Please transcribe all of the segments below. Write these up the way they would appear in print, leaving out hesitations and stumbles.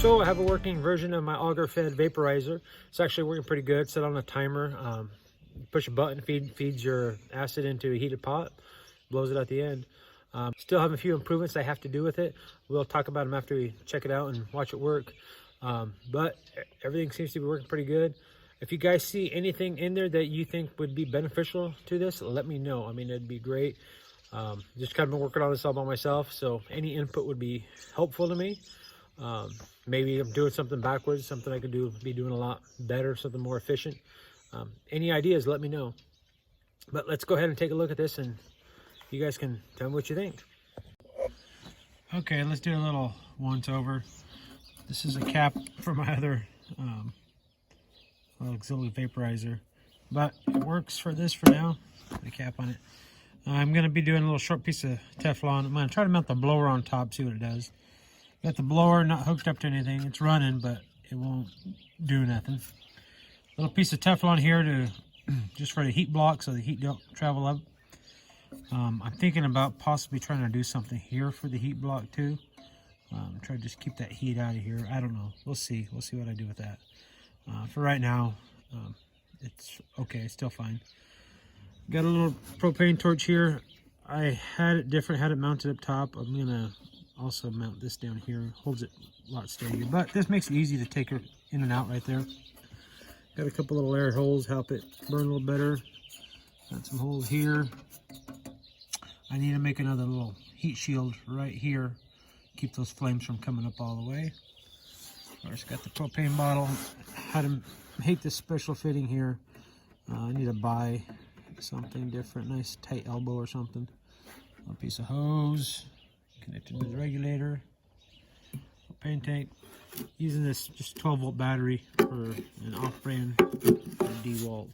So I have a working version of my auger-fed vaporizer. It's actually working pretty good. Set on a timer. Push a button, feeds your acid into a heated pot, blows it at the end. Still have a few improvements I have to do with it. We'll talk about them after we check it out and watch it work. But everything seems to be working pretty good. If you guys see anything in there that you think would be beneficial to this, let me know. I mean, it'd be great. Just kind of been working on this all by myself, so any input would be helpful to me. Maybe I'm doing something backwards, something I could be doing a lot better, something more efficient. Any ideas, let me know. But let's go ahead and take a look at this, and you guys can tell me what you think. Okay, let's do a little once over. This is a cap for my other auxiliary vaporizer, but it works for this for now. The cap on it. I'm going to be doing a little short piece of Teflon. I'm going to try to mount the blower on top, see what it does. Got the blower not hooked up to anything. It's running, but it won't do nothing. Little piece of Teflon here to just for the heat block, so the heat don't travel up. I'm thinking about possibly trying to do something here for the heat block too. Try to just keep that heat out of here. I don't know. We'll see. We'll see what I do with that. For right now, it's okay. It's still fine. Got a little propane torch here. I had it different, had it mounted up top. I'm gonna also mount this down here. Holds it a lot steadier, but this makes it easy to take her in and out right there. Got a couple little air holes, help it burn a little better. Got some holes here. I need to make another little heat shield right here. Keep those flames from coming up all the way. Of course, got the propane bottle. Had to make this special fitting here. I need to buy something different, nice tight elbow or something. A piece of hose connected to the regulator. Propane tank. Using this just 12-volt battery for an off-brand DeWalt.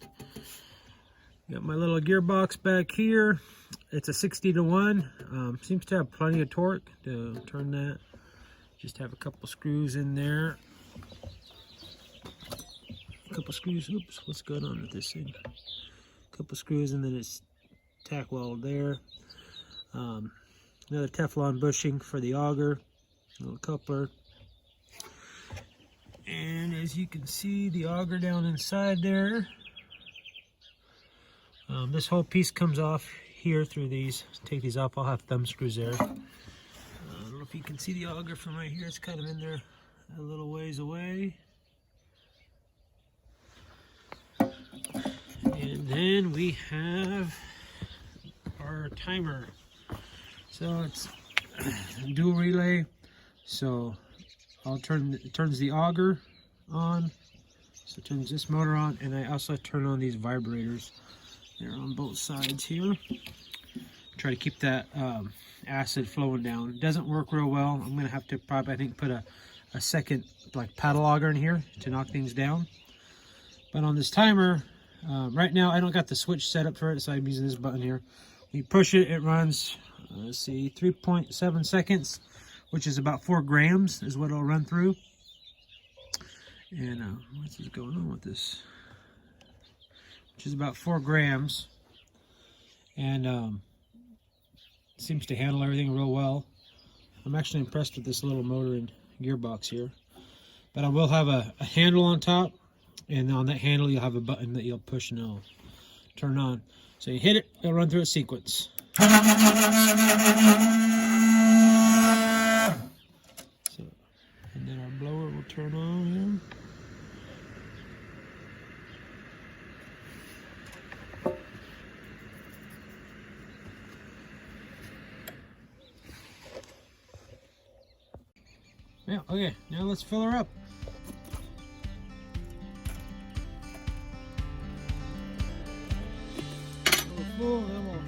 Got my little gearbox back here. It's a 60-to-1. Seems to have plenty of torque to turn that. Just have a couple screws in there. A couple screws. Oops, what's going on with this thing? A couple screws, and then it's tack welded there. Another Teflon bushing for the auger. Little coupler. And as you can see, the auger down inside there. This whole piece comes off here through these. Take these off. I'll have thumb screws there. I don't know if you can see the auger from right here. It's kind of in there a little ways away. And then we have our timer. So it's a dual relay. So it turns the auger on. So it turns this motor on, and I also turn on these vibrators. They're on both sides here. Try to keep that acid flowing down. It doesn't work real well. I'm gonna have to probably, I think, put a second like paddle auger in here to knock things down. But on this timer, right now I don't got the switch set up for it, so I'm using this button here. You push it, it runs, let's see, 3.7 seconds, which is about 4 grams is what it'll run through. And what's going on with this? Which is about 4 grams. And seems to handle everything real well. I'm actually impressed with this little motor and gearbox here. But I will have a handle on top, and on that handle you'll have a button that you'll push and it'll turn on. So you hit it, it'll run through a sequence. So, and then our blower will turn on here. Yeah, okay, now let's fill her up. Full, then we'll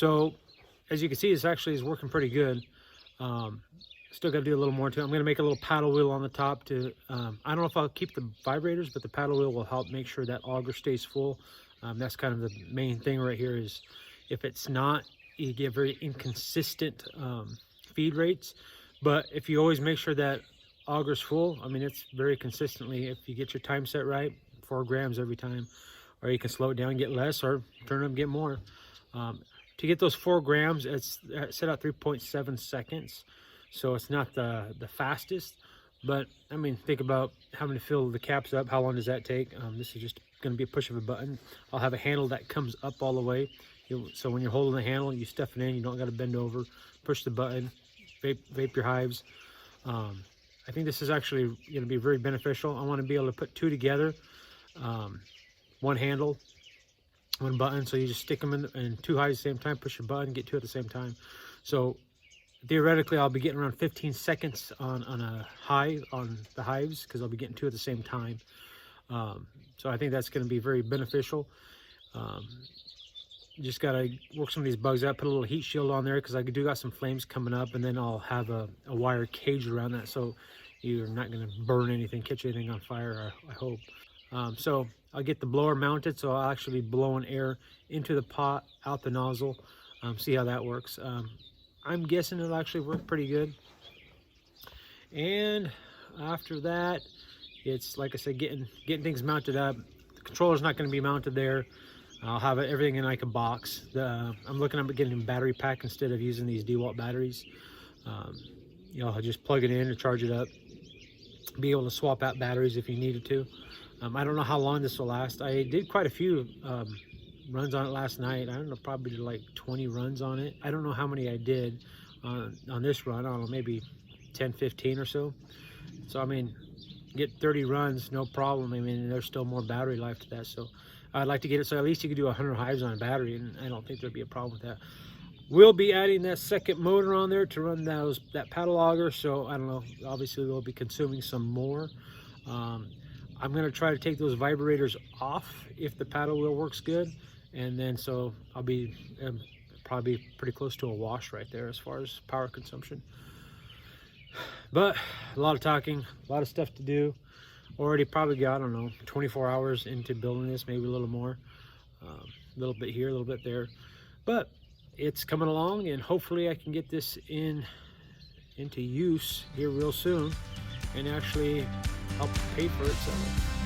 So as you can see, this actually is working pretty good. Still got to do a little more to it. I'm going to make a little paddle wheel on the top to, I don't know if I'll keep the vibrators, but the paddle wheel will help make sure that auger stays full. That's kind of the main thing right here, is if it's not, you get very inconsistent feed rates. But if you always make sure that auger's full, I mean, it's very consistently, if you get your time set right, 4 grams every time, or you can slow it down and get less, or turn it up and get more. To get those 4 grams, it's set at 3.7 seconds. So it's not the fastest, but I mean, think about having to fill the caps up. How long does that take? This is just going to be a push of a button. I'll have a handle that comes up all the way. So when you're holding the handle, you stuff it in. You don't got to bend over. Push the button. Vape your hives. I think this is actually going to be very beneficial. I want to be able to put 2 together. One handle, 1 button. So you just stick them in 2 hives at the same time. Push your button, get 2 at the same time. So theoretically, I'll be getting around 15 seconds on a hive, on the hives, because I'll be getting 2 at the same time. So I think that's going to be very beneficial. Just got to work some of these bugs out, put a little heat shield on there, because I do got some flames coming up, and then I'll have a wire cage around that, so you're not going to burn anything, catch anything on fire, I hope. So I'll get the blower mounted, so I'll actually be blowing air into the pot, out the nozzle, see how that works. I'm guessing it'll actually work pretty good. And after that, it's like I said, getting things mounted up. The controller's not going to be mounted there. I'll have everything in like a box. I'm looking at getting a battery pack instead of using these DeWalt batteries. You know, I'll just plug it in and charge it up. Be able to swap out batteries if you needed to. I don't know how long this will last. I did quite a few runs on it last night. I don't know, probably like 20 runs on it. I don't know how many I did on this run. I don't know, maybe 10, 15 or so. So I mean, get 30 runs, no problem. I mean, there's still more battery life to that. So I'd like to get it so at least you could do 100 hives on a battery, and I don't think there'd be a problem with that. We'll be adding that second motor on there to run that paddle auger. So I don't know, obviously we'll be consuming some more. I'm going to try to take those vibrators off if the paddle wheel works good. And then so I'll be probably pretty close to a wash right there as far as power consumption. But a lot of talking, a lot of stuff to do. Already probably got, I don't know, 24 hours into building this, maybe a little more. A little bit here, a little bit there. But it's coming along, and hopefully I can get this into use here real soon and actually help pay for itself.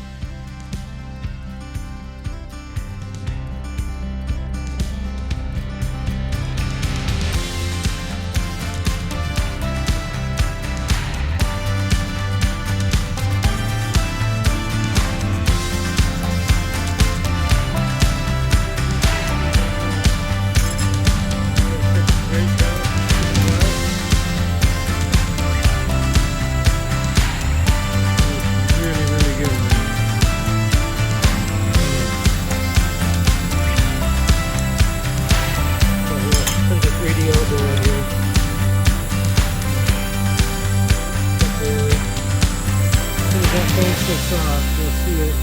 You'll see it.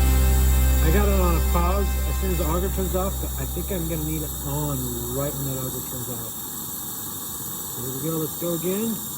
I got it on a pause as soon as the auger turns off, but I think I'm going to need it on right when that auger turns off. So here we go, let's go again.